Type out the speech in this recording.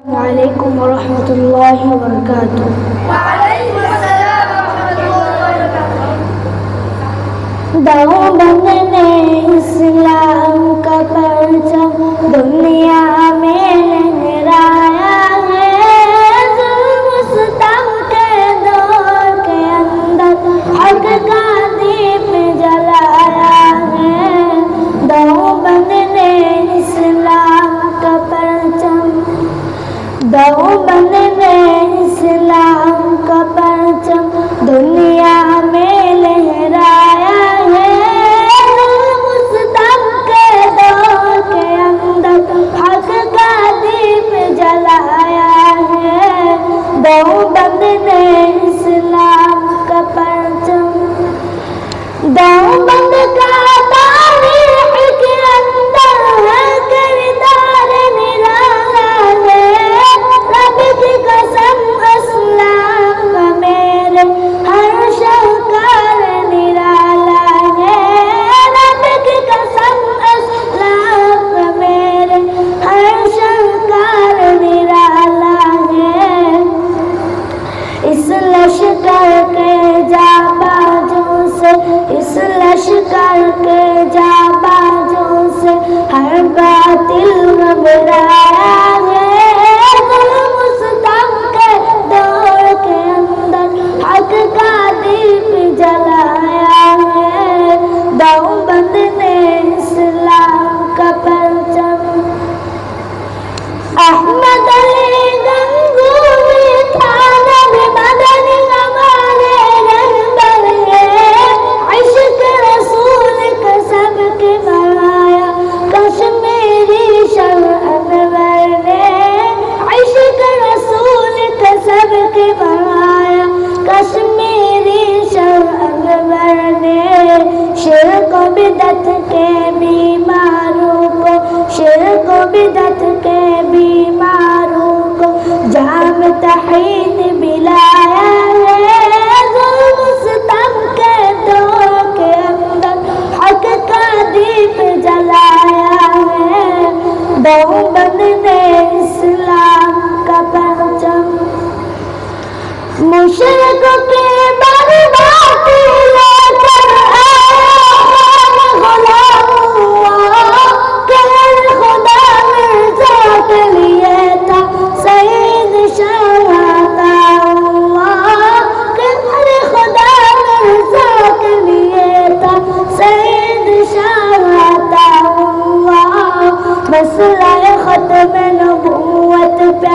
وعلیکم ورحمۃ اللہ وبرکاتہ۔ وعلیکم السلام ورحمۃ اللہ وبرکاتہ۔ دیوبند نے اسلام کا پرچم دنیا میں لہرایا ہے، ظلم ستم کے دور کے اندر حق کا دیپ جلایا ہے۔ دیوبند نے اسلام کا پرچم، دیوبند نے اسلام کا پرچم دنیا میں لہرایا ہے، ظلم ستم کے دور کے اندر حق کا دیپ جلایا ہے۔ دیوبند نے اسلام کا پرچم، دیوبند کا تاریخ کے اندر ہے کردار نرالا ہے، رب کی قسم اسلام کا میرے ہر شہکار نرالا ہے، رب کی قسم اسلام کا میرے ہر شہکار نرالا ہے۔ اس لشکر کے جانبازوں سے، اس لشکر کے جانبازوں سے ہر باطل گھبرایا ہے، ظلم ستم کے دور کے اندر حق کا دیپ جلایا ہے۔ دیوبند نے اسلام کا پرچم، احمد علی گنگوہی تھا نبی مدنی ہمارے رہبر ہے، عشق رسول کا سب کے بڑھایا کشمیری شمع انور نے، عشق رسول کا سب کے بڑھایا کشمیری شمع انور نے۔ شرک و بدعت کے بیماروں کو، شرک و بدعت کے بیماروں کو جام تحریر